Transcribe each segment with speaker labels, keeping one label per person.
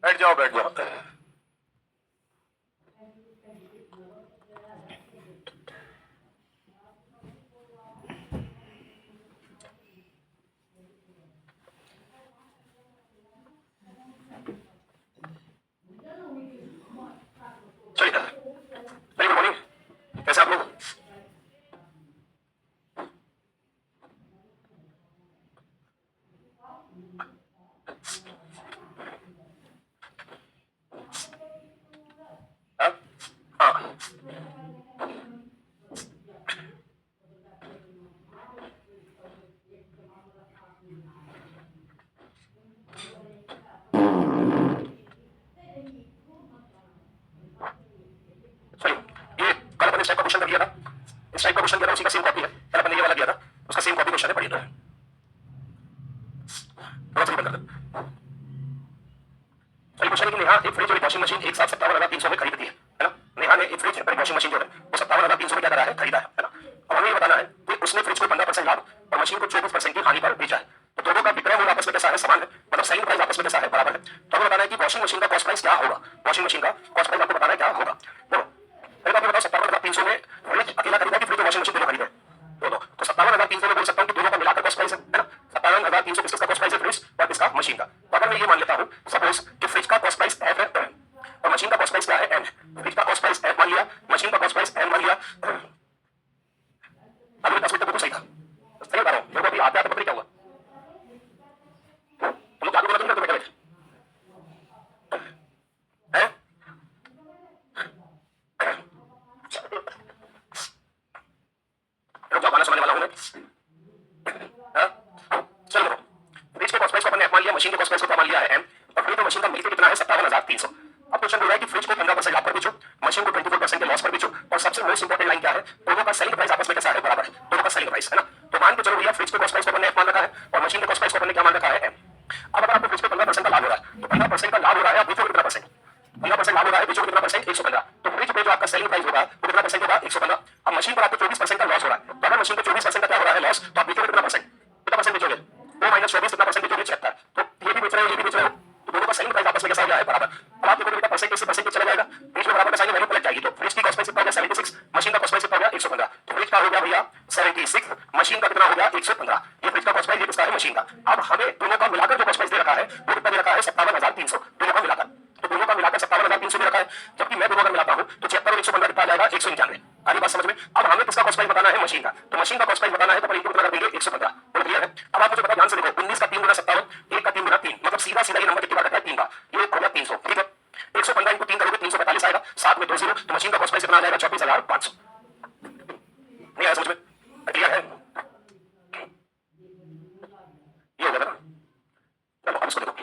Speaker 1: बैठ जाओ बैठ जाओ। चलिए, वेरी गुड मॉर्निंग। कैसे आप लोग? हाँ हाँ। चलिए, ये कल अपन इस टाइप का क्वेश्चन कर लिया था। इस टाइप का क्वेश्चन किया था, उसी का सेम कॉपी है। कल अपन ने ये वाला किया था, उसका सेम कॉपी क्वेश्चन है। पढ़िए तो थोड़ा सा बंद कर दो। चलिए, क्वेश्चन है कि नेहा एक फ्रिज और एक वॉशिंग मशीन एक साथ 57,300 में खरीदती है ना? नेहा ने एक फ्रिज और एक वॉशिंग मशीन जो है वो 57,300 में क्या करा है, खरीदा है ना? अब हमें ये बताना है कि उसने फ्रिज को 15% लाभ और मशीन को 24% की हानि पर बेचा है। तो दोनों का विक्रय मूल्य आपस में कैसा है, समान है, मतलब सेलिंग प्राइस आपस में कैसा है, बराबर है। तो हमें बताना है कि वॉशिंग मशीन का कॉस्ट प्राइस क्या होगा। वॉशिंग मशीन का कॉस्ट प्राइस आपको बताना है क्या होगा। बोलो, पहले आपको बताओ 57,300 में फ्रिज अकेला खरीदा कि फ्रिज और वॉशिंग मशीन दोनों खरीदे? दोनों। तो 57,300 में बोल सकता हूँ कि दोनों का मिलाकर कॉस्ट प्राइस है ना? 57,300 किसका कॉस्ट प्राइस है, फ्रिज और किसका, मशीन का। तो अगर मैं ये मान लेता हूँ सपोज कि फ्रिज का कॉस्ट प्राइस एफ है और मशीन का कॉस्ट प्राइस क्या है, एन। फ्रिज का कॉस्ट प्राइस एफ मान लिया, मशीन का कॉस्ट प्राइस एन मान लिया। अभी 10 मिनट तक बिल्कुल सही था, सही बता रहा हूँ। मेरे को अभी आते आते पता नहीं क्या हुआ, तुम लोग जादू बोला तुम बैठे हैं। रुक जाओ, गाना सुनाने वाला हूँ मैं। हाँ? चलो देखो, फ्रिज के कॉस्ट प्राइस को अपन ने एफ मान लिया, मशीन के कॉस्ट प्राइस को क्या मान लिया है, एम। और फ्रिज और मशीन का मिलकर कितना है, 57,300। अब क्वेश्चन बोल रहा है कि फ्रिज को 15% लाभ पर बेचो, मशीन को 24% के लॉस पर बेचो, और सबसे मोस्ट इंपोर्टेंट लाइन क्या है, दोनों का सेलिंग प्राइस आपस में कैसा है, बराबर है। दोनों का सेलिंग प्राइस है ना? तो मान के चलो भैया, फ्रिज के कॉस्ट प्राइस को अपन ने एफ मान रखा है और मशीन के कॉस्ट प्राइस को अपन ने क्या मान रखा है, एम। अब अगर आपको फ्रिज पे 15% का लाभ हो रहा है, तो 15% का लाभ हो रहा है, आप बेचोगे कितना परसेंट? 15% लाभ हो रहा है, बेचोगे कितना परसेंट, 115। तो फ्रिज पे जो आपका सेलिंग प्राइस होगा वो कितना परसेंट होगा, 115। अब मशीन पर आपको 24% का लॉस हो रहा है, तो अगर मशीन को 24% का क्या हो रहा है, लॉस, तो आप बेचोगे कितना परसेंट, कितना परसेंट बेचोगे, 2 माइनस 24 कितना परसेंट बेचोगे, 76। तो ये भी बेच रहे हो, ये भी बेच रहे हो, तो दोनों का सेलिंग प्राइस आपस में कैसा हो गया है, बराबर। अब आप देखोगे बेटा परसेंट से परसेंट चला जाएगा, बीच में बराबर का साइन वैल्यू पलट जाएगी। तो फ्रिज की कॉस्ट प्राइस कितना हो गया, 76, मशीन का कॉस्ट प्राइस कितना हो गया, 115। तो फ्रिज का हो गया भैया 76, मशीन का कितना हो गया, 115। ये फ्रिज का कॉस्ट प्राइस, ये किसका है, मशीन का। अब हमें दोनों का मिलाकर जो कॉस्ट प्राइस दे रखा है वो कितना दे रखा है, 57,300, दोनों का मिलाकर। तो दोनों का मिलाकर 57,300 दे रखा है, जबकि मैं दोनों का मिलाता हूँ तो 76 और 115 कितना आ जाएगा, 191। आगे बात समझ में। अब हमें किसका कॉस्ट प्राइस बताना है, मशीन का। तो मशीन का कॉस्ट प्राइस बताना है तो अपन इनको कितना कर देंगे, 115। बोलो क्लियर है। अब आप मुझे बता, ध्यान से देखो, 19 का 3 गुना 57, 1 का 3 गुना 3, मतलब सीधा सीधा ये नंबर कितनी बार करता है, 3 बार। ये हो गया 300, ठीक है। 115 इनको 3 करोगे 345 आएगा, 7 में 2 जीरो, तो मशीन का कॉस्ट प्राइस कितना आ जाएगा, 24,500। नहीं आया समझ में? क्लियर है? ये हो गया ना? चलो अब इसको देखो।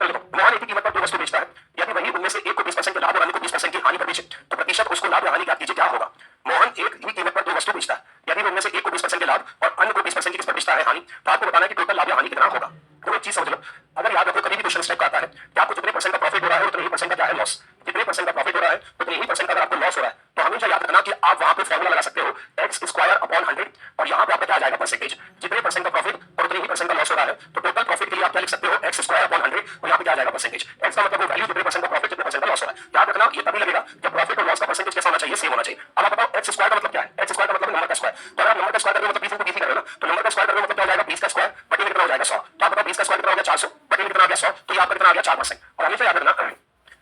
Speaker 1: चलो देखो, मोहन एक ही कीमत पर दो वस्तु बेचता है, यदि वही उनमें से एक को 20% के लाभ और अन्य को 20% की हानि पर बेचे, तो प्रतिशत उसको लाभ या हानि ज्ञात कीजिए, क्या होगा। मोहन एक ही कीमत पर दो वस्तु बेचता है, यदि वो उनमें से एक को 20% के लाभ और अन्य को 20% की किस पर बेचता है, हानि। तो आपको बताना है कि टोटल लाभ या हानि कितना होगा। तो एक चीज समझ लो, अगर याद रखो कभी भी क्वेश्चन इस टाइप का आता है कि आपको जितने परसेंट का प्रॉफिट हो रहा है उतने ही परसेंट का क्या है, लॉस। जितने परसेंट का प्रॉफिट हो रहा है उतने ही परसेंट का अगर आपको लॉस हो रहा है, तो हमेशा याद रखना कि आप वहां पे फॉर्मूला लगा सकते हो, एक्स स्क्वायर अपॉन 100, और यहाँ पे आपका क्या आ जाएगा, परसेंटेज। जितने परसेंट का प्रॉफिट और उतने ही परसेंट का लॉस हो रहा है, तो टोटल प्रॉफिट के लिए आप क्या लिख सकते हो, एक्स स्क्वायर अपॉन 100, और यहाँ पे क्या आ जाएगा, परसेंटेज। एक्स का मतलब वो वैल्यू, जितने परसेंट का प्रॉफिट जितने परसेंट का लॉस हो रहा है। याद रखना ये तभी लगेगा जब प्रॉफिट और लॉस का परसेंटेज कैसा होना चाहिए, सेम होना चाहिए। अब आप बताओ एक्स स्क्वायर का मतलब क्या है, एक्स स्क्वायर का मतलब नंबर का स्क्वायर। तो अगर नंबर का स्क्वायर करोगे मतलब 20 को 20 कर रहे हो ना, तो नंबर का स्क्वायर करोगे मतलब क्या हो जाएगा, 20 का स्क्वायर बटे में कितना हो जाएगा, 100। तो आप बताओ 20 का स्क्वायर कितना हो गया, 400, बटे में कितना आ गया, 100, तो ये आपका कितना आ गया, 4%। और हमेशा याद रखना,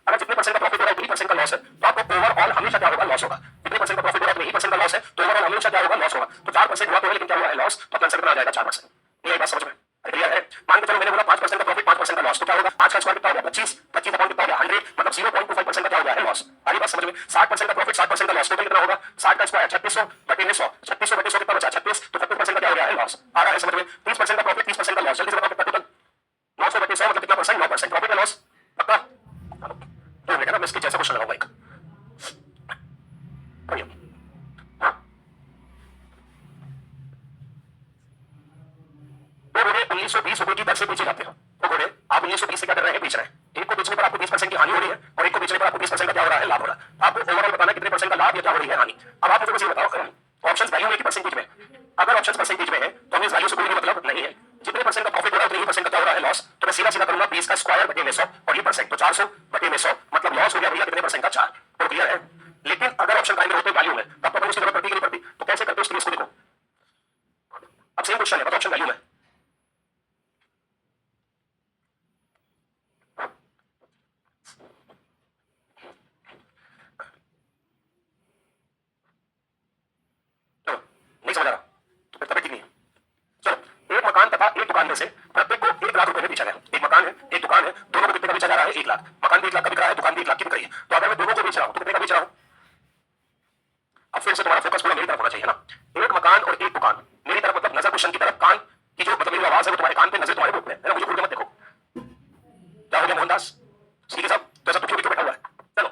Speaker 1: अगर जितने परसेंट का प्रॉफिट हो रहा है उतनी परसेंट का लॉस है, तो आपको ओवरऑल हमेशा क्या होगा, लॉस होगा। जितने परसेंट का प्रॉफिट हो रहा है उतनी परसेंट का लॉस है, तो ओवरऑल हमेशा क्या होगा, लॉस होगा। तो 4% हुआ तो है, लेकिन क्या हुआ है, लॉस। तो आंसर कितना आ जाएगा, 4%। ये बात समझ में क्लियर है। मान के चलो मैंने बोला 5% का प्रॉफिट 5% का लॉस, तो क्या होगा, 5 का स्क्वायर कितना हो गया, 25, 25 अपॉन कितना हो गया, 100, मतलब 0.25% का क्या हो गया है, लॉस। आगे बात समझ में। 60% का प्रॉफिट 60% का लॉस, टोटल कितना होगा, 60 का स्क्वायर 3600 बटे में 100, 3600 बटे 100 कितना बचा, 36, तो 36% का क्या हो गया है, लॉस। आ रहा है समझ में। 30% का प्रॉफिट 30% का लॉस, जल्दी से बताओ कितना टोटल, 900 बटे 100 मतलब कितना परसेंट, 9%। प्रॉफिट या लॉस, पक्का। तो बेटा मैं इसके जैसा क्वेश्चन लगाऊंगा एक, बढ़िया। तो बोले 1920 रुपए की दर से बेचे जाते हो। तो घोड़े आप 1920 से क्या कर रहे हैं, बेच रहे हैं। एक को बेचने पर आपको 20% की हानि हो रही है और एक को बेचने पर आपको 20% का क्या हो रहा है, लाभ हो रहा है। आपको ओवरऑल बताना कितने परसेंट का लाभ या क्या हो रही है हानि। अब आप मुझे बस ये बताओ, ऑप्शन वैल्यू है कि परसेंटेज में। अगर ऑप्शन परसेंटेज में है तो हमें वैल्यू से कोई मतलब नहीं है। जितने परसेंट का प्रॉफिट हो रहा है उतने ही परसेंट का क्या हो रहा है, लॉस। तो मैं सीधा सीधा करूंगा 20 का स्क्वायर बटे में 100 और ये परसेंट, तो 400 बटे में 100 मतलब लॉस हो गया भैया कितने परसेंट का, 4। तो क्लियर है। लेकिन अगर ऑप्शन टाइम में होते वैल्यू में तब तो उसकी जरूरत पड़ती कि नहीं पड़ती। तो कैसे करते हो उसके लिए इसको देखो। अब सेम क्वेश्चन है, बताओ ऑप्शन वैल्यू में। चलो नहीं समझ आ रहा तो फिर तभी ठीक नहीं है। चलो, एक मकान तथा एक दुकान में से प्रत्येक को 1 लाख रुपए में बेचा गया। एक मकान है, एक दुकान है, दोनों को कितने का बेचा जा रहा है, 1 लाख। मकान भी 1 लाख का बिक रहा है, दुकान भी 1 लाख की बिक रही है। तो अगर मैं दोनों को बेच रहा हूं तो कितने का बेच रहा हूं। अब फिर से तुम्हारा फोकस पूरा मेरी तरफ होना चाहिए ना। एक मकान और एक दुकान, मेरी तरफ मतलब नजर क्वेश्चन की तरफ, कान की जो मतलब मेरी आवाज है वो तुम्हारे कान पे, नजर तुम्हारे मुंह पे है ना। मुझे घूर के मत देखो। क्या हो गया मोहनदास, सीधे साहब तो ऐसा दुखी बैठा हुआ है। चलो,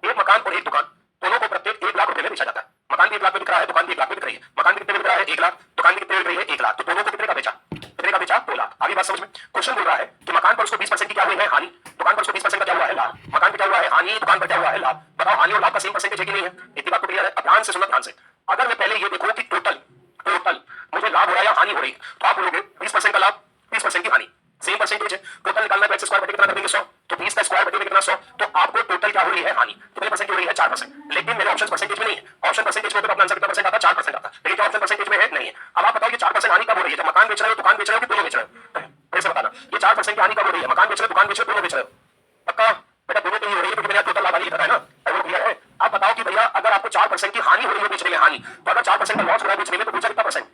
Speaker 1: एक मकान और एक दुकान, दोनों को प्रत्येक 1 लाख रुपए में बेचा जाता है। मकान भी 1 लाख में बिक रहा है, दुकान भी 1 लाख में बिक रही है। मकान भी कितने में बिक रहा है, 1 लाख। दुकान भी कितने में बिक रही है, 1 लाख। तो दोनों को कितने का बेचा, कितने का बेचा, 2 लाख। आगे बात समझ में। क्वेश्चन बोल रहा है कि मकान पर उसको 20% की क्या हुई है, हानि। दुकान पर उसको 20% का क्या हुआ है, लाभ। मकान पे क्या हुआ है, हानि। दुकान पर क्या हुआ है, लाभ। बताओ हानि और लाभ का सेम परसेंटेज है कि नहीं है। इतनी बात तो क्लियर है। अब ध्यान से सुनो, ध्यान से। अगर मैं पहले ये देखूं कि टोटल टोटल मुझे लाभ हो रहा है या हानि हो रही है, तो आप बोलोगे 20% का लाभ, 20% की हानि, सेम परसेंटेज है। टोटल निकालना है, स्क्वायर बटे कितना कर देंगे, 100। तो 20 का स्क्वायर बटे में कितना, 100। तो आपको टोटल क्या हो रही है, हानि। कितने परसेंट हो रही है, 4%। लेकिन मेरे ऑप्शन परसेंटेज में नहीं है। ऑप्शन परसेंटेज में तो अपना आंसर कितना परसेंट आता, 4% आता। लेकिन क्या ऑप्शन परसेंटेज में है, नहीं है। अब आप बताओ ये 4% हानि कब हो रही है, जब मकान बेच रहे हो, दुकान बेच रहे हो, कि दोनों बेच रहे हो। ऐसे बताना ये 4% की हानि कब हो रही है, मकान बेच रहे हो, दुकान बेच रहे हो, दोनों बेच रहे हो। पक्का बेटा दोनों की ही हो रही है, क्योंकि मेरा टोटल लाभ लिखा है ना। और वो क्लियर है। आप बताओ कि भैया अगर आपको 4% की हानि हो रही है बेचने में, हानि, तो अगर 4% का लॉस हो रहा है बेचने में, तो बेचा कितना परसेंट,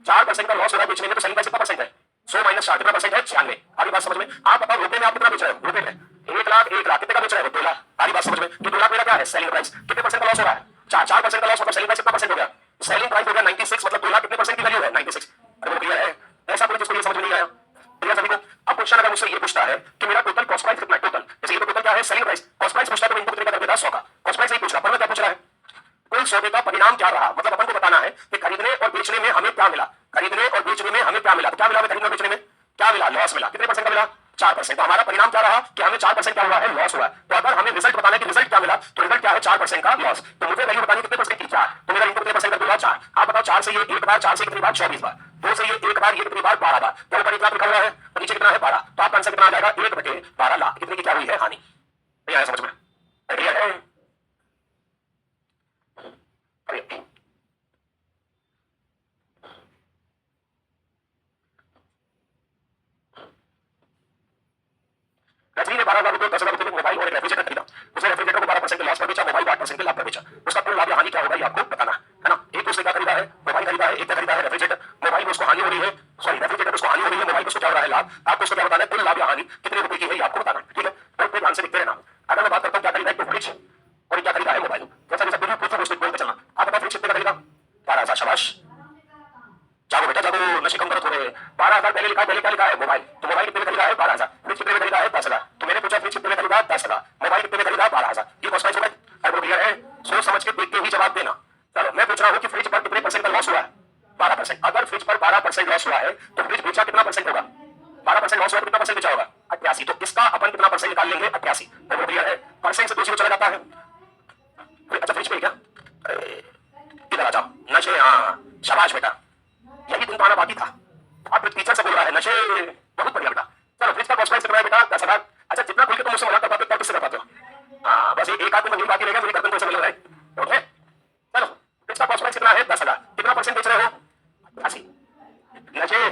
Speaker 1: 4% का लॉस हो रहा है बेचने में, तो सेलिंग प्राइस कितना परसेंट है, 100 माइनस 4 कितना परसेंट है, 96। आगे बात समझ में। आप बताओ रुपए में आप कितना बेच रहे हो, रुपए में 1 लाख, 1 लाख कितने का बेच रहे हो, 2 लाख। आगे बात समझ में। तो 2 लाख मेरा क्या है, सेलिंग प्राइस। कितने परसेंट का लॉस हो रहा है, 4% का लॉस, मतलब सेलिंग प्राइस कितना परसेंट हो गया, सेलिंग प्राइस हो गया 96, मतलब 2 लाख कितने परसेंट की वैल्यू है, 96। अरे वो क्लियर है। ऐसा कोई जिसको ये समझ में नहीं आया, क्लियर सभी को। अब क्वेश्चन अगर मुझसे ये पूछता है कि मेरा टोटल कॉस्ट प्राइस कितना है, टोटल जैसे ये तो टोटल क्या है, सेलिंग प्राइस। कॉस्ट प्राइस पूछता है तो इनको कितने का कर देता, 100 का। कॉस्ट प्राइस नहीं पूछ रहा, पर मैं क्या पूछ रहा है, कुल सौदे का परिणाम क्या रहा। मतलब अपन को बताना है कि खरीदने और बेचने में हमें क्या मिला, खरीदने और बेचने में हमें क्या मिला। तो क्या मिला हमें खरीदने और बेचने में, क्या मिला, लॉस मिला। कितने परसेंट का मिला, 4%। तो हमारा परिणाम क्या रहा कि हमें 4% क्या हुआ है, लॉस हुआ है। तो अगर हमें रिजल्ट बताना है कि रिजल्ट क्या मिला, तो रिजल्ट क्या है, 4% का लॉस। तो मुझे वैल्यू बतानी कितने परसेंट की, 4। तो मेरा इनको कितने परसेंट कर दूंगा, 4। आप बताओ 4 से ये 1 बार, 4 से कितनी बार, 24 बार। 2 से ये 1 बार, ये कितनी बार, 12 बार। तो ऊपर 1 लाख लिखा हुआ है, तो नीचे कितना है, 12। तो आपका आंसर कितना आ जाएगा, 1 बटे 12 लाख। कितने की क्या हुई है, हानि। नहीं आया समझ में, क्लियर है। रजनी ने 12 लाख रुपए 10 हजार रुपए में मोबाइल और एक रेफ्रिजरेटर खरीदा। उसने रेफ्रिजरेटर को 12% के लॉस पर बेचा, मोबाइल को 8% के लाभ पर बेचा। उसका कुल लाभ या हानि क्या होगा, ये आपको बताना है ना। एक तो उसने क्या खरीदा है, मोबाइल खरीदा है, एक खरीदा है रेफ्रिजरेटर। मोबाइल में उसको हानि हो रही है, सॉरी रेफ्रिजरेटर उसको हानि हो रही है, मोबाइल को उसको क्या हो रहा है, लाभ। आपको उसको क्या बताना है, कुल लाभ या हानि कितने रुपए की है, ये आपको बताना है। ठीक है, तो ध्यान से लिखते रहना। अगर मैं बात करता हूँ क्या खरीदा है, तो फ्रिज, और क्या खरीदा है, मोबाइल। जैसा जैसा पूरी पूछो उसको बोलते चलना। आप बताओ फ्रिज कितने का खरीदा, 12,000। शाबाश, जागो बेटा जागो, नशे कम करो थोड़े। 12,000 पहले लिखा है, पहले क्या लिखा है, मोबाइल। तो मोबाइल कितने में खरीदा है, 12,000। फ्रिज कितने में खरीदा है, 10,000। तो मैंने पूछा फ्रिज कितने में खरीदा, 10,000। मोबाइल कितने में खरीदा, 12,000। ये कॉस्ट प्राइस हो गई। अरे वो क्लियर है, सोच समझ के देख के ही जवाब देना। चलो मैं पूछ रहा हूँ कि फ्रिज पर कितने परसेंट का लॉस हुआ है, 12%। अगर फ्रिज पर 12% लॉस हुआ है तो फ्रिज बेचा कितना परसेंट होगा, 12% लॉस हुआ तो कितना परसेंट बेचा होगा, 88। तो इसका अपन कितना परसेंट निकाल लेंगे, 88। तो वो क्लियर है, परसेंट से 2 जीरो चला जाता है। अच्छा फ्रिज पे क्या, इधर आ जाओ, नशे, हाँ शाबाश बेटा, यही तुम आना बाकी था। अब टीचर से बोल रहा है नशे, बहुत बढ़िया बेटा। चलो फ्रिज का कॉस्ट प्राइस कितना है बेटा, 10,000। अच्छा जितना खुल के तुम मुझसे मना कर पाते हो किससे कर पाते हो, हाँ बस एक आदमी महीने बाकी रहेगा, मेरी गर्दन को से मिल रहा है। ओके चलो, फ्रिज का कॉस्ट प्राइस कितना है, 10,000। कितना परसेंट बेच रहे हो, 80। नशे,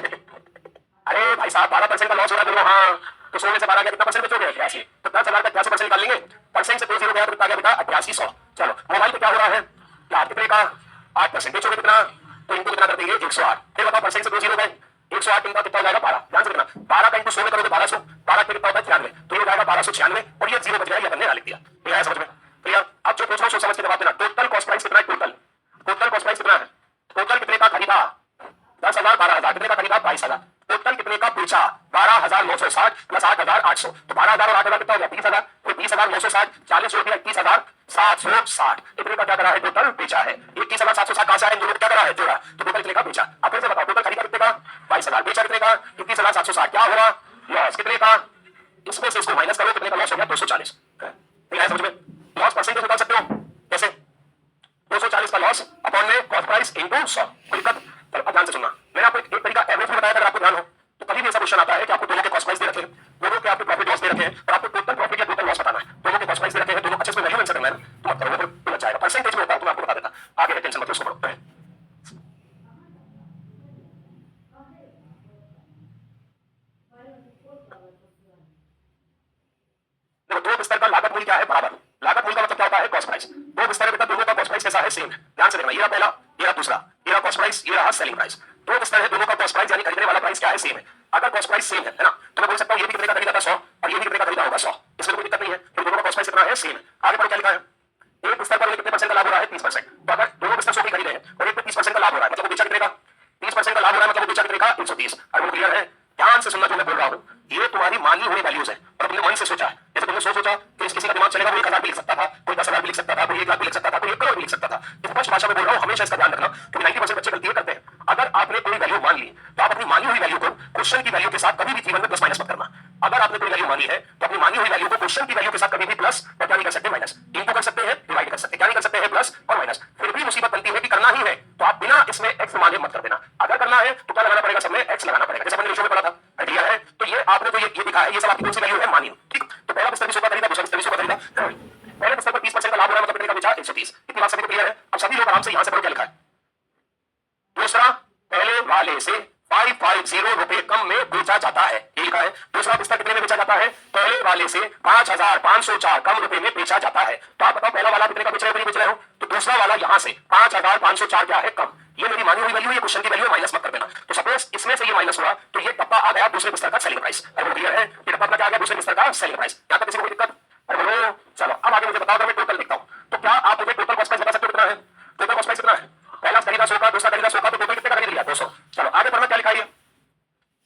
Speaker 1: अरे भाई साहब 12% का लॉस हो रहा है दोनों, हाँ तो 16 से 12 गया, कितना परसेंट बेचोगे, 88। तो 10,000 का 88% निकाल लेंगे, परसेंट से 2 जीरो गया तो कितना गया बेटा, 8800। चलो मोबाइल पे क्या हो रहा है, लाभ कितने का, 8%। बेचोगे कितना, तो इनको कितना कर देंगे, 108। फिर बताओ परसेंट से 2 जीरो गए, 108 इनका कितना हो जाएगा, 12। ध्यान से देखना, 12 का इंटू 100 में करोगे 1200, 12 पे कितना होता है, 93। तो ये हो जाएगा 1296 और ये जीरो बच गया, ये हमने लिख दिया। ये आया समझ में, क्लियर। अब जो पूछ रहा हूं सोच समझ के जवाब देना। टोटल कॉस्ट प्राइस कितना है, टोटल कॉस्ट प्राइस कितना है, टोटल कितने का खरीदा, 10,000, 12,000। कितने का खरीदा, 22,000। टोटल कितने का बेचा? 12,960 प्लस 8,800, तो 12,000 और 8,000 कितना हो गया? 30,000, फिर 30,960, 40 रुपया 21,760, इतने का क्या करा है? टोटल बेचा है। 21,760 कहां से आए? क्या करा है? जोड़ा, तो टोटल कितने का बेचा? अब फिर से बताओ, टोटल खरीदा कितने का? 22,000, बेचा कितने का? 21,760, क्या होगा? लॉस कितने का? इसमें से इसको माइनस करो, कितने का लॉस हो गया? 240। समझ में? लॉस परसेंटेज निकाल सकते हो कैसे? 240 का लॉस अपॉन में कॉस्ट प्राइस इनटू 100। कोई दिक्कत? चलो ध्यान से सुनना, मैंने आपको एक तरीका एवरेज में बताया, अगर आपको ध्यान हो तो कभी भी ऐसा क्वेश्चन आता है कि आपको दोनों के कॉस्ट प्राइस दे रखे हैं, दोनों के आपके प्रॉफिट लॉस दे रखे हैं और आपको टोटल प्रॉफिट या टोटल लॉस बताना है, दोनों के कॉस्ट प्राइस दे रखे हैं, दोनों अच्छे से वैल्यू आंसर करना है, तो मत करो, फिर उलझ जाएगा। परसेंटेज में होता है तो मैं आपको बता देता, आगे टेंशन मत लो, उसको पढ़ो। देखो, दो बिस्तर का लागत मूल्य क्या है? बराबर। लागत मूल्य का मतलब क्या होता है? Cost price. दो बिस्तर है बेटा, दोनों का कॉस्ट प्राइस कैसा है? सेम है। ध्यान से देखना, ये रहा पहला, ये रहा दूसरा, ये रहा कॉस्ट प्राइस, ये रहा सेलिंग प्राइस। दो बिस्तर है, दोनों का कॉस्ट प्राइस यानी खरीदने वाला प्राइस क्या है? सेम है। अगर कॉस्ट प्राइस सेम है ना, तो मैं बोल सकता हूं ये भी कितने का खरीदा था? 100, और ये भी कितने का खरीदा होगा? 100। इसमें कोई दिक्कत नहीं है, क्योंकि दोनों का कॉस्ट प्राइस कितना है? सेम है। आगे बढ़ो, क्या लिखा है? एक बिस्तर पर कितने परसेंट का लाभ हो रहा है? 30%। तो अगर दोनों बिस्तर 100 की खरीदे हैं और एक पे 30% का लाभ हो रहा है, मतलब वो बेचा कितने का? 30% का लाभ हो रहा है, मतलब वो बेचा कितने का? 130। अगर वो क्लियर है? ध्यान से सुनना जो मैं बोल रहा हूं, ये तुम्हारी मानी हुई वैल्यूज है और तुमने मन से सोचा है। जैसे तुमने सोचा कि किसी का दिमाग चलेगा, वो 1,000 भी लिख सकता था, कोई 10,000 भी लिख सकता था, कोई 1 लाख भी लिख सकता था, कोई 1 करोड़ भी लिख सकता था। स्पष्ट भाषा में बोल रहा हूं, हमेशा इसका ध्यान रखना, क्योंकि 90% बच्चे गलती करते हैं। अगर आपने कोई वैल्यू मान ली तो आप अपनी मानी हुई वैल्यू को क्वेश्चन की वैल्यू के साथ कभी भी जीवन में प्लस माइनस मत करना। अगर आपने कोई वैल्यू मानी है तो अपनी मानी हुई वैल्यू को क्वेश्चन की वैल्यू के साथ कभी भी प्लस और क्या नहीं कर सकते? माइनस। इनको कर सकते हैं, डिवाइड कर सकते हैं, क्या नहीं कर सकते हैं? प्लस और माइनस। फिर भी मुसीबत बनती है कि करना ही है तो आप बिना इसमें एक्स माने मत कर देना। अगर करना है तो क्या लगाना पड़ेगा? सब में एक्स लगाना पड़ेगा, जैसे हमने रेशियो में पढ़ा था। आइडिया है? तो ये आपने जो ये दिखा है, ये सब आपकी कौन सी वैल्यू है? मानी। ठीक, तो पहला बिस्तर 100 का खरीदा, दूसरा बिस्तर 100 का खरीदा। पहले बिस्तर पर 30% का लाभ हो रहा है, मतलब कितने का बेचा? 130। इतनी बात सभी को क्लियर है? अब सभी लोग आराम से यहां से पढ़ो क्या लिखा है। दूसरा, पहले वाले से 550 रुपए कम में बेचा जाता है, ये लिखा है। दूसरा बिस्तर कितने में बेचा जाता है? पहले वाले से 5,504 कम रुपए में बेचा जाता है। तो आप बताओ, पहला वाला कितने का बेच रहे हो? बेच रहे हो, तो दूसरा वाला यहां से 5,504 क्या है? कम। ये मेरी मानी हुई वैल्यू है, ये क्वेश्चन की वैल्यू है, माइनस मत कर देना। तो सपोज इसमें से ये माइनस हुआ तो ये डब्बा आ गया दूसरे बिस्तर का सेलिंग प्राइस। अरे क्लियर है? ये डब्बा क्या आ गया? दूसरे बिस्तर का सेलिंग प्राइस। यहां तक किसी को कोई दिक्कत? अरे बोलो। चलो अब आगे मुझे बताओ, अगर मैं टोटल लिखता हूं तो क्या आप मुझे टोटल कॉस्ट प्राइस बता सकते हो कितना है? टोटल कॉस्ट प्राइस कितना है? पहला खरीदा 100 का, दूसरा खरीदा 100 का, तो टोटल कितने का खरीद लिया? 200। चलो आगे बढ़ना, क्या लिखा है?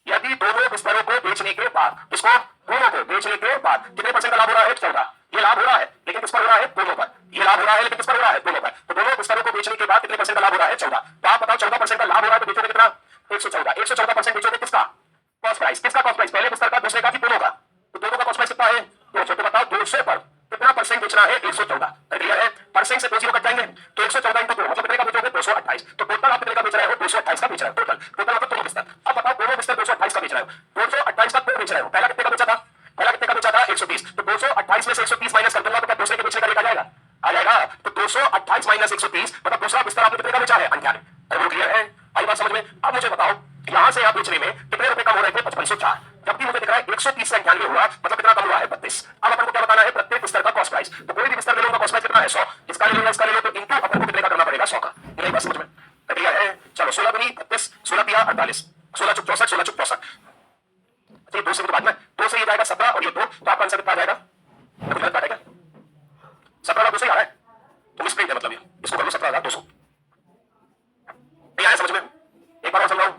Speaker 1: यदि दोनों बिस्तरों को बेचने के बाद, इसको दोनों को बेचने के बाद कितने परसेंट का लाभ हो रहा है? 14। ये लाभ हो रहा है लेकिन किस पर हो रहा है? दोनों पर। ये लाभ हो रहा है लेकिन किस पर हो रहा है? दोनों पर। तो दोनों बिस्तरों को बेचने के बाद कितने परसेंट का लाभ हो रहा है? 14। तो आप बताओ, 14% का लाभ हो रहा है तो बेचोगे कितना? 114। 114% बेचोगे किसका? Cost price. किसका कॉस्ट प्राइस? पहले बिस्तर का, दूसरे का, कि दोनों का? तो दोनों का कॉस्ट प्राइस कितना है? 200। तो बताओ 200 पर कितना परसेंट बेचना है? 114। क्लियर है? परसेंट से 2 जीरो कट जाएंगे, तो 114 इंटू 2 मतलब कितने का बेचोगे? 228। तो टोटल आप कितने का बेच रहे हो? 228 का बेच रहे हो। टोटल मतलब दोनों बिस्तर। अब बताओ, दोनों बिस्तर 228 का बेच रहे हो, 228 का क्यों बेच रहे हो? पहला कितने का बेचा था? पहला कितने का बेचा था? 130। तो 228 में से 130 माइनस कर दूंगा तो क्या दूसरे के बेचने का रेट आ जाएगा? आ जाएगा। तो 228 माइनस 130 मतलब दूसरा बिस्तर आपने कितने का बेचा है? 98। अरे क्लियर है? आई बात समझ में? अब मुझे बताओ, यहां से आप बेचने में कितने रुपए कम हो रहे थे? 5504। जबकि मुझे दिख रहा है 130 से 98 हुआ, मतलब कितना कम हुआ है? 32। अब अपन को क्या बताना है? प्रत्येक बिस्तर का कॉस्ट प्राइस। तो कोई भी बिस्तर ले लो, कॉस्ट प्राइस कितना है? 100। इसका ले लो, इसका ले लो, तो इनटू अपन को कितने का करना पड़ेगा? 100 का। नहीं बात समझ में? क्लियर है? चलो 16 दूनी 32, 16 तिया 48, 16 चुक 64, 16 चुक 64। अच्छा, 2 से भी तो बाद में 2 से ये जाएगा 17 और ये 2, तो आपका आंसर कितना आ जाएगा? कितना काटेगा? 17,200 ही आ रहा है, तो मिसप्रिंट है, मतलब ये इसको कर लो 17,200। नहीं आया समझ में? एक बार और समझाऊं,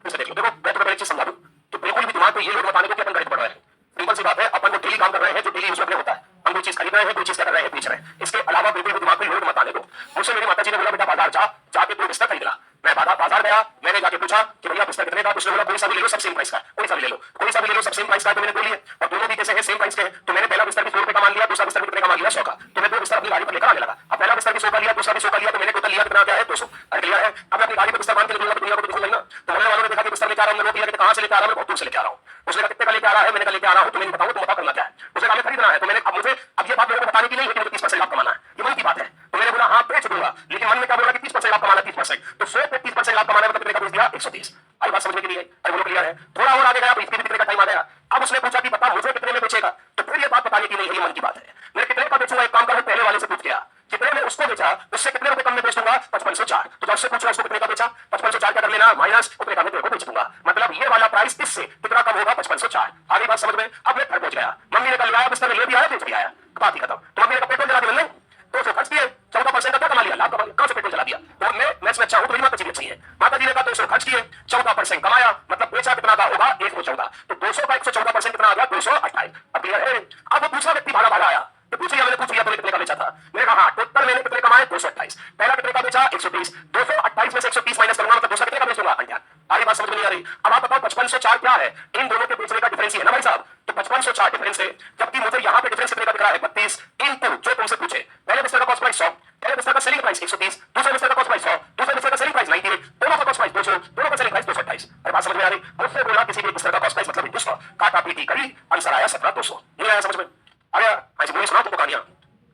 Speaker 1: फिर से देख लो। देखो मैं तुम्हें पहले चीज समझा दूं, तो बिल्कुल भी दिमाग को ये लोग बताने को कि अपन गणित पढ़ रहे हैं। सिंपल सी बात है, अपन वो डेली काम कर रहे हैं जो डेली यूज में होता है। हम कोई चीज खरीद रहे हैं, कोई चीज क्या कर रहे हैं? बेच रहे हैं। इसके अलावा बिल्कुल भी दिमाग में लोड मत आने दो। मुझसे मेरी माता जी ने बोला, बेटा बाजार जा, जाके कोई बिस्तर खरीद ला। मैं बाजार गया, मैंने जाके पूछा कि भैया बिस्तर कितने का? उसने बोला कोई सा भी ले लो, सब सेम प्राइस का। कोई सा भी ले लो, कोई सा भी ले लो, सब सेम प्राइस का। तो मैंने दो लिए और दोनों भी कैसे हैं? सेम प्राइस के हैं। तो मैंने पहला बिस्तर भी 100 रुपए का मान लिया, दूसरा बिस्तर भी कितने का मान लिया? 100 का। तो मैं दो बिस्तर अपनी गाड़ी पर लेकर आने लगा। अब पहला बिस्तर भी 100 का लिया, दूसरा भी 100 का लिया, तो मैंने टोटल लिया कितना? क्या है? 200। अरे क्लियर है? अब मैं अपनी गाड़ी पर बिस्तर मान के निकलूंगा तो दुनिया को दिखूंगा ना। तो मोहल्ले वालों ने देखा कि बिस्तर लेकर आ रहा हूं, मैंने रोक लिया कि कहां से लेकर आ रहा हूं? मैं बहुत दूर से लेकर आ रहा हूं। उसने कहा कितने का लेकर आ रहा है? मैंने कहा लेकर आ रहा हूं, तुम्हें बताओ, तुम बताओ करना क्या है? उसने कहा हमें खरीदना है। तो मैंने, अब मुझे अब ये बात लोगों को बताने की नहीं है कि मुझे 30% लाभ कमाना है, ये मन की बात है। तो मैंने बोला हाँ बेच दूंगा, लेकिन मन में क्या बोला कि 30% लाभ कमाना है? 30%। तो 100 पे 30% लाभ कमाना है, मतलब कितने का बेच दिया? 130। आई बात समझने के लिए? अरे बोलो क्लियर है? थोड़ा और आगे गया तो इसके भी कितने का टाइम आ गया। अब उसने पूछा कि बता मुझे कितने में बेचेगा? तो फिर ये बात बताने की नहीं है, ये मन की बात है। मैं कितने का बेचूंगा? एक काम करूं, पहले वाले से पूछ गया कितने में उसको बेचा, उससे कितने रुपए कम में बेच दूंगा? 5504। तो जब उससे पूछा उसको कितने का बेचा? 5504 क्या कर लेना? माइनस उतने का मैं तेरे को बेच दूंगा। मतलब ये वाला प्राइस इससे कितना कम होगा? 5504। आगे बात समझ में? अब मैं घर पहुंच गया, मम्मी ने कल लगाया, बिस्तर ले भी आया, बेच भी आया, बात ही खत्म। तो मम्मी ने पेट्रोल जला दिया, नहीं 200 खर्च किए, 14% का क्या कमा लिया? लाभ कमा लिया। कहां से पेट्रोल जला दिया? तो मैं में अच्छा हूं तो मेरी माता जी भी अच्छी है। माता जी ने कहा 200 खर्च किए, 14% कमाया, मतलब बेचा कितना का होगा? 1 114, तो 200 का 114% कितना आ गया 228। अब क्लियर है। अब वो दूसरा व्यक्ति भागा भागा आया, तो पूछ लिया, मैंने पूछ लिया तूने कितने का बेचा था, मैंने कहा हाँ टोटल मैंने कितने कमाए 228, पहला कितने का बेचा 130, 228 में से 130 माइनस करूंगा मतलब दूसरा कितने का बेचूंगा 11। आगे बात समझ में नहीं आ रही। अब आप बताओ 5504 क्या है, इन दोनों के बेचने का डिफरेंस है ना भाई साहब, तो 5504 डिफरेंस है, जबकि मुझे यहाँ पे डिफरेंस कितने का दिख रहा है 32 इनटू जो तुमसे पूछे, पहले बिस्तर का कॉस्ट प्राइस 100, पहले बिस्तर का सेलिंग प्राइस 130, दूसरे बिस्तर का कॉस्ट प्राइस 100, दूसरे बिस्तर का सेलिंग प्राइस 98, दोनों का कॉस्ट प्राइस 200, दोनों का सेलिंग प्राइस 228। अरे बात समझ में आ रही। उससे बोला किसी भी बिस्तर का कॉस्ट प्राइस मतलब इंटू काटा पीटी करी, आंसर आया 17200। नहीं आया समझ में आ गया। ऐसी बोली सुना तुमको कहानियां,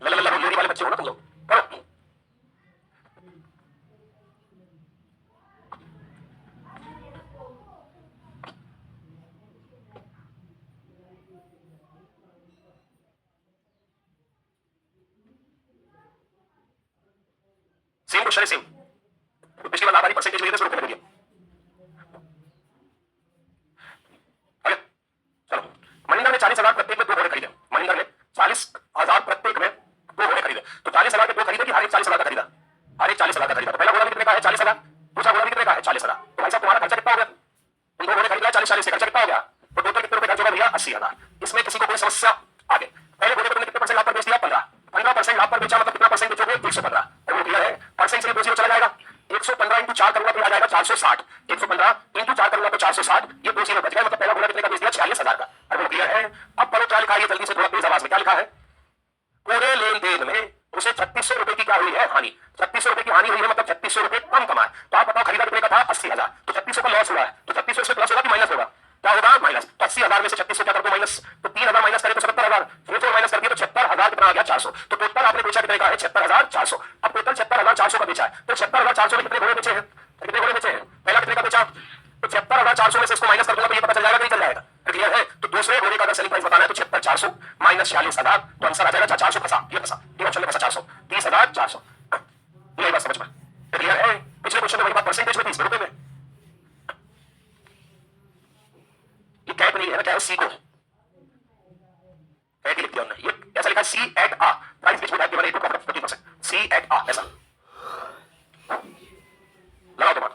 Speaker 1: लल्ला लोरी वाले बच्चे हो ना तुम लोग, करो। सेम क्वेश्चन है सेम, तो पिछली बार लाभ परसेंटेज लिए थे रुपए लग गया। चलो मनिंदर ने 40,000 प्रत्येक में 2 घोड़े खरीदे, मनिंदर ने 40,000 प्रत्येक में 2 घोड़े खरीदे, तो 40,000 के 2 खरीदे कि हर एक 40,000 का खरीदा, हर एक 40,000 का खरीदा, तो पहला घोड़ा भी कितने का है 40,000, दूसरा घोड़ा भी कितने का है 40,000, तो भाई साहब तुम्हारा खर्चा कितना हो गया, तुम 2 घोड़े खरीद लिया 40 से खर्चा कितना हो गया, तो टोटल कितने रुपए खर्च होगा भैया 80,000। इसमें किसी को कोई समस्या आगे, पहले घोड़े को तुमने कितने परसेंट लाभ पर बेच दिया 15% लाभ पर बेचा मतलब कितना परसेंट बेचोगे 115, और वो क्लियर है परसेंट से बेची चला जाएगा 115 इंटू 4 करूंगा तो आ जाएगा 460, 115 इंटू 4 करूंगा तो 460, ये दो चीजें बच गए, मतलब पहला घोड़ा कितने का बेच दिया 46,000 का। अरे वो क्लियर है। अब पढ़ो क्या लिखा है जल्दी से थोड़ा तेज आवाज में, क्या लिखा है, पूरे लेन देन में उसे 3600 रुपए की क्या हुई है हानि, 3600 रुपए की हानि हुई है, मतलब 3600 रुपए कम कमाए। तो आप बताओ खरीदा कितने का था 80,000, तो 3600 का लॉस हुआ है, तो 3600 से प्लस होगा कि माइनस होगा, क्या होगा माइनस, तो 80,000 में से 3600 क्या कर दो माइनस, तो 3,000 माइनस करें तो 77,000, ये जो माइनस करके तो 76,000 कितना आ गया 400, तो टोटल आपने बेचा कितने का है 76,400। अब टोटल 76,400 का बेचा है, तो 76,400 में कितने घोड़े बेचे हैं, कितने घोड़े बेचे हैं, पहला कितने का बेचा, तो 76,400 में से इसको माइनस कर दूंगा तो ये पता चल जाएगा नहीं चल जाएगा, क्लियर है। तो दूसरे घोड़े का अगर सेलिंग प्राइस बताना है तो 76,400 माइनस 46,000, तो आंसर आ जाएगा 400 फंसा, ये फंसा, ये ऑप्शन में फंसा 400, 30,400। यही बात समझ में क्लियर है। पिछले क्वेश्चन में वही बात परसेंटेज में 30 रुपए में, ये कैट नहीं है ना, क्या है सी को कैट लिख दिया हमने, ये ऐसा लिखा C at a price which would have given 8% C at a ऐसा लगाओ दिमाग।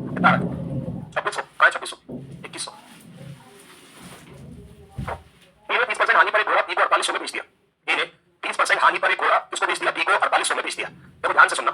Speaker 1: कितना 2600 कहा 2600 2100, ए ने 30% हानि पर एक घोड़ा बी को 4800 में बेच दिया, ए ने 30% हानि पर एक घोड़ा इसको बेच दिया बी को 4800 में बेच दिया। देखो ध्यान से सुनना,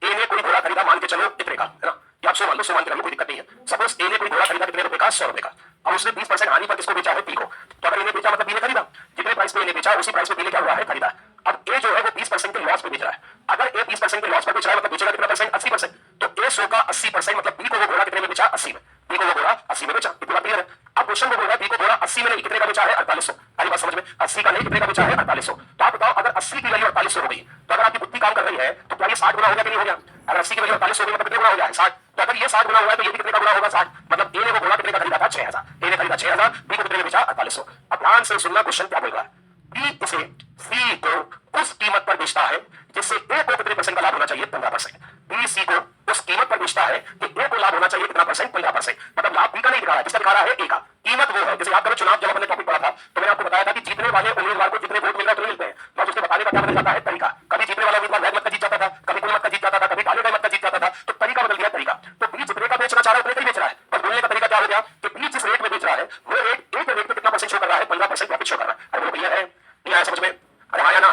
Speaker 1: ए ने कोई घोड़ा खरीदा मान के चलो कितने का है ना, या आप 100 मान लो, 100 मान के चलो कोई दिक्कत नहीं है। सपोज ए ने कोई घोड़ा खरीदा कितने रुपए का 100 रुपए का, अब उसने 20% हानि पर किसको बेचा है बी को, तो अगर ए ने बेचा मतलब बी ने खरीदा, जितने प्राइस पे ए ने बेचा उसी प्राइस पे बी ने क्या हुआ है खरीदा। अब ए जो है वो 20% के लॉस पे बेच रहा है, अगर ए 20% के लॉस पर बेच रहा है मतलब बेचेगा कितना परसेंट 80%, तो ए 100 का 80% मतलब बी को वो घोड़ा कितने में बेचा 80 में, बी को वो घोड़ा 80 में बेचा, इतना क्लियर है। अब क्वेश्चन में बोल रहा है बी को घोड़ा 80 में नहीं कितने का बेचा है 4800, अरे बात समझ में 80 का नहीं कितने का बेचा है 4800, तो आप बताओ अगर 80 की वैल्यू 4800 हो गई तो अगर आपकी बुद्धि काम कर रही है तो क्या ये 60 गुना हो गया कि नहीं हो गया, अगर 80 की वैल्यू 4800 हो गई मतलब कितने गुना हो गया 60, तो अगर ये 60 गुना हुआ है तो ये भी कितने का गुना होगा 60, मतलब ए ने वो घोड़ा कितने का खरीदा था 6000, ए ने खरीदा 6000, बी को कितने में बेचा 4800। अब ध्यान से सुनना क्वेश्चन क्या बोल रहा है, बी इसे सी को उस कीमत पर बेचता है जिससे ए को कितने परसेंट का लाभ होना चाहिए 15%, बी सी को उस कीमत पर बेचता है कि ए को लाभ होना चाहिए कितना परसेंट 15%, मतलब लाभ बी का नहीं दिखा रहा है, किसका दिखा रहा है ए का, कीमत वो है। जैसे याद करो चुनाव जब हमने टॉपिक पढ़ा था तो मैंने आपको बताया था कि जीतने वाले उम्मीदवार को जितने वोट मिल रहे हैं मिलते हैं, तो उसके बताने का क्या बदल जाता है तरीका, कभी जीतने वाला उम्मीदवार वैध मत का जीत जाता था, कभी कुल मत का जीत जाता था, कभी काले मत का जीत जाता था, तो तरीका बदल गया तरीका। तो बी जितने का बेचना चाह रहा है उतने का ही बेच रहा है, पर बोलने का तरीका क्या हो गया कि बी जिस रेट में बेच रहा है वो रेट एक रेट पे कितना परसेंट शो कर रहा है 15% प्रॉफिट शो कर रहा है। अरे वो भैया है नहीं आया समझ में, अरे आया ना।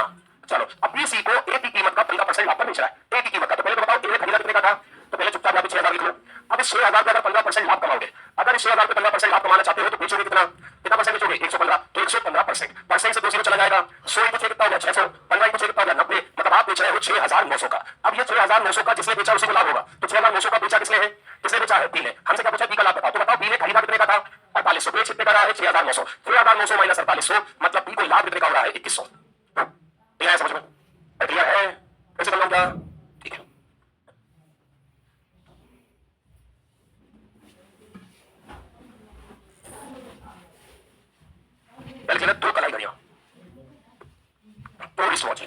Speaker 1: चलो अब बी सी को ए की कीमत का 15% लाभ पर बेच रहा है, ए की कीमत का, तो पहले तो बताओ ए ने खरीदा कितने का था, तो पहले चुपचाप यहाँ पे 6,000 लिख लो। अब इस 6,000 पे अगर 15% लाभ कमाओगे, अगर इस 6,000 पे 15% लाभ कमाना चाहते हो तो बेचोगे कितना, कितना परसेंट बेचोगे 115, तो 115% परसेंट से 2 चला जाएगा, 100 इंटू 6 कितना हो गया 600, 15 इंटू 6 कितना हो गया 90, मतलब आप बेच रहे हो 6,900 का। अब ये 6,900 का जिसने बेचा उसी को लाभ होगा, तो 6,900 का बेचा किसने है, किसने बेचा है बी ने, हमसे क्या पूछा बी का लाभ बताओ, तो बताओ बी ने खरीदा कितने का था 4800 पे कितने का रहा है 6900, 6900 माइनस 4800 मतलब बी को लाभ कितने का हो रहा है 2100। क्लियर है समझ में? क्लियर है? कैसे करना क्या? ठीक है। पहले खेला 2 कलाई घड़ियां, 2 रिस्ट वॉच।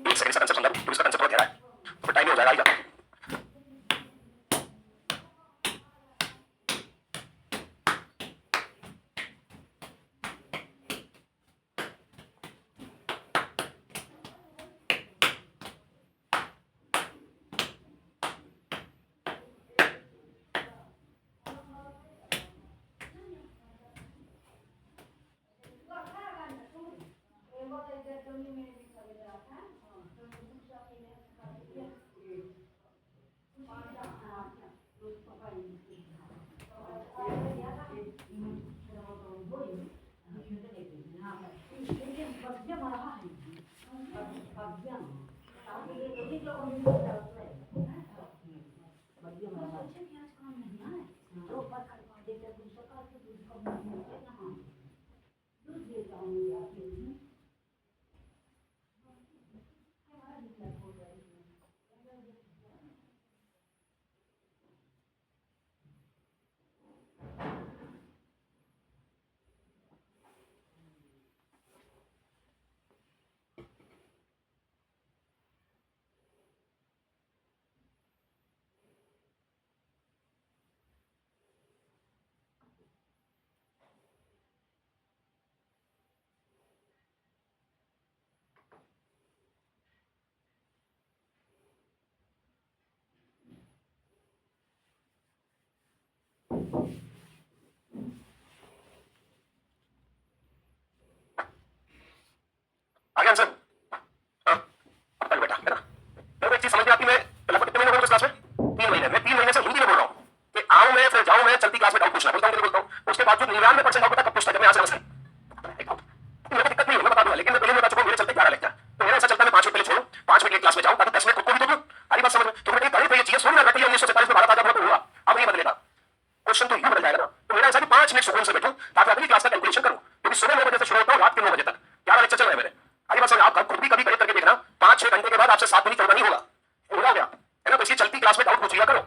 Speaker 1: एक सेकंड इसका कंसेप्ट समझा तो इसका कंसेप्ट बहुत गहरा है, तो टाइम हो जाएगा आइएगा। आगे आंसर। हाँ अब बेटा है ना, मेरे को एक चीज समझ में आती है। मैं लगभग कितने महीने हो गए क्लास में? 3 महीने। मैं 3 महीने से हिंदी में बोल रहा हूँ कि आऊं मैं फिर जाऊं मैं, चलती क्लास में डाउट पूछना बोलता हूँ, बोलता हूँ। उसके बाद जो 99% डाउट कब पूछता है जब मैं यहाँ से बस मेरे को दिक्कत नहीं है, मैं बता दूंगा, लेकिन मैं पहले बता चुका हूँ मेरे चलते 11 लेक्चर, तो मेरा ऐसा चलता है मैं 5 मिनट पहले छोड़ू, 5 मिनट क्लास में जाऊं ताकि 10 मिनट खुद को भी दो। हरी बात समझ में? तो मैंने कहीं ये चीज सुन रहा था 1947 में भारत आजाद हुआ तो हुआ, अब ये बदलेगा क्वेश्चन, तो ये बदल जाएगा ना। तो मेरा ऐसा कि 5 मिनट सुकून से बैठूं ताकि अगली क्लास का कैलकुलेशन करूं, क्योंकि सुबह 9 बजे से शुरू होता हूं रात के 9 बजे तक 11 लेक्चर चल रहे हैं मेरे। हरी बात समझ? आप खुद भी कभी गणित करके देखना, 5-6 घंटे के बाद आपसे 7 मिनट 14 नहीं होगा, हो गया है ना। तो इसी चलती क्लास में डाउट पूछ लिया करो,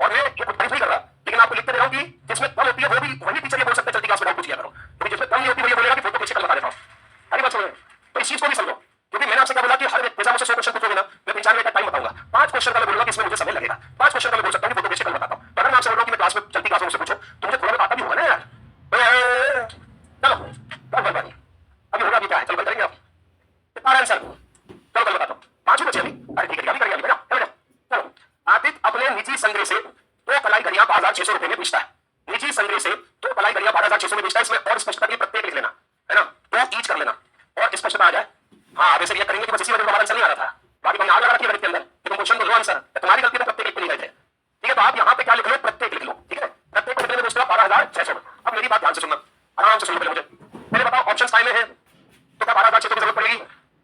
Speaker 1: और मैं ये खुद नहीं कर रहा, लेकिन आपको लिखते दे रहा हूं कि जिसमें दम होती है वो भी वही टीचर ये बोल सकते हैं चलती क्लास में डाउट पूछ लिया करो, क्योंकि जिसमें दम नहीं होती वो ये बोलेगा कि फोटो पीछे कर लगा देता हूं। हरी बात समझ? तो इस चीज को भी समझो, क्योंकि मैंने आपसे क्या बोला कि हर एग्जाम से 100 क्वेश्चन पूछोगे ना, मैं 3-4 मिनट का टाइम बताऊंगा, 5 क्वेश्चन का मैं बोलूंगा कि इसमें मुझे समय लगेगा, 5 क्वेश्चन का मैं बोल सकता हूं कि फोटो पीछे कल बताता हूं। तो अगर मैं आपसे बोल रहा हूं कि मैं क्लास में चलती क्लास में मुझसे पूछो तो मुझे थोड़ा बहुत आता भी होगा ना यार। चलो कल बंद करिए, अभी होगा, अभी क्या है, चल बंद करेंगे आप आंसर। चलो कल बताता हूँ, 5 बचे अभी। अरे ठीक है, अभी करेंगे, अभी बेटा चलो। आतिफ अपने निजी संग्रह से 2 कलाई घड़ियां 12,600 रुपए में बेचता है। निजी संग्रह से 2 कलाई घड़ियां 12,600 में बेचता है। इसमें और स्पष्टता के लिए प्रत्येक लिख लेना है ना, 2 ईच कर लेना और स्पष्टता आ जाए। हाँ वैसे ये करेंगे कि बस इसी वजह से हमारा आंसर नहीं आ रहा था, बाकी हमने आग लगा रखी है गणित के अंदर कि तुम क्वेश्चन बोलो आंसर, तुम्हारी गलती तो प्रत्येक एक पे नहीं गए थे। ठीक है, तो आप यहाँ पे क्या लिख लो, प्रत्येक लिख लो। ठीक है, प्रत्येक को लिखने में दोस्तों 12,600। अब मेरी बात ध्यान से सुनना, आराम से सुनो पहले मुझे। पहले बताओ ऑप्शन काय में है तो क्या 12,600 की जरूरत पड़ेगी,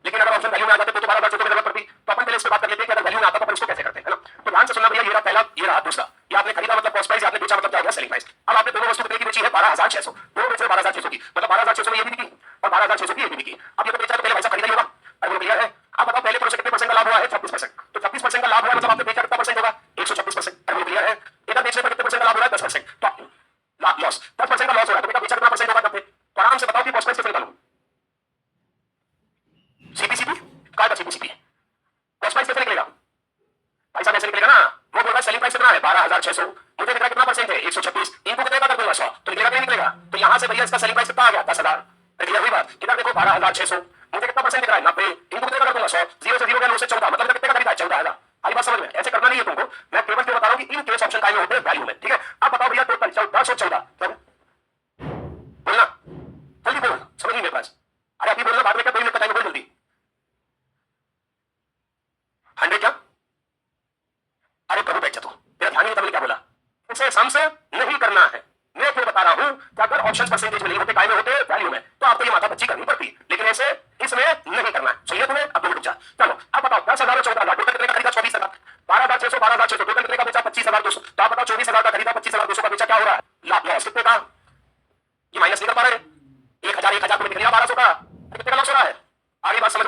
Speaker 1: लेकिन अगर ऑप्शन वैल्यू में आ जाते तो 12,600 की जरूरत पड़ती। तो अपन पहले इस पे बात कर लेते हैं कि अगर वैल्यू में आता तो अपन इसको कैसे करते हैं, है ना। तो ध्यान से सुनना भैया, ये रहा पहला, ये रहा दूसरा। ये आपने खरीदा मतलब कॉस्ट प्राइस, आपने बेचा मतलब क्या हो गया सेलिंग प्राइस। अब आपने दोनों वस्तु कितने की बेची है 12,600, दोनों बेचे 12,600 की, मतलब 12,600 में ये भी बिकी और 12,600 की ये भी बिकी। अब ये तो बेचा तो पहले पैसा खरीदा ही होगा, अरे वो क्लियर है। अब बताओ पहले से कितने परसेंट का लाभ हुआ है 26%, तो 26% का लाभ हुआ मतलब आपने बेचा कितना परसेंट होगा 126%, अरे वो क्लियर है। इधर बेचने पर कितने परसेंट का लाभ हो रहा है 10%, तो लॉस 10% का लॉस हो रहा है, तो बेटा बेचा कितना परसेंट होगा तब पे। तो आराम से बताओ कि कॉस्ट प्राइस कैसे निकालूं। सीपीसीपी काय का सीपीसीपी कॉस्ट प्राइस कैसे निकलेगा भाई साहब, ऐसे निकलेगा ना। वो बोल रहा है सेलिंग प्राइस कितना है 12,600, मुझे दिख रहा है कितना परसेंट है 126, इनको कितने का कर दूंगा 100, तो निकलेगा कि नहीं निकलेगा। तो यहां से भैया इसका सेलिंग प्राइस कितना आ गया 10,000, क्लियर हुई बात। इधर देखो 12,600, मुझे कितना परसेंट दिख रहा है 90, इनको कितने का कर दूंगा 100, 0 से 0 गया 9 से 14, मतलब कितने का खरीदा है 14,000। आई बात समझ में? ऐसे करना नहीं है तुमको, मैं केवल क्यों बता रहा हूं कि इन केस ऑप्शन टाइम में होते हैं वैल्यू में। ठीक है, अब बताओ भैया टोटल 14,14 बोलना, जल्दी बोल, समझ नहीं मेरे पास। अरे अभी बोलना, बाद में क्या 2 मिनट का टाइम बोल जल्दी। 100 क्या, अरे प्रभु बैठ जा तू, तेरा ध्यान नहीं था मैंने क्या बोला। इसे सम से नहीं करना है, मैं क्यों बता रहा हूं कि अगर ऑप्शन परसेंटेज में नहीं होते, काय में होते वैल्यू में, तो आपको ये माथा पच्ची करनी पड़ती।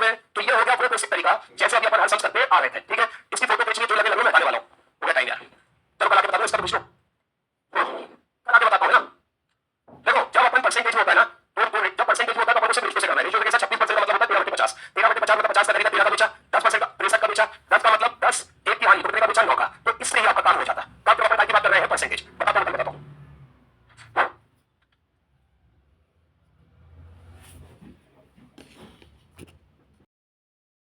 Speaker 1: रहे हैं, तो ये हो गया वो बेसिक तरीका जैसे अभी अपन हर सम्स करते आ रहे थे। ठीक है, इसकी फोटो खींचनी जो लगे लगे मैं बताने वाला हूँ। हो गया टाइम यार, चलो कल आके बता दो इसका तो पूछ लो।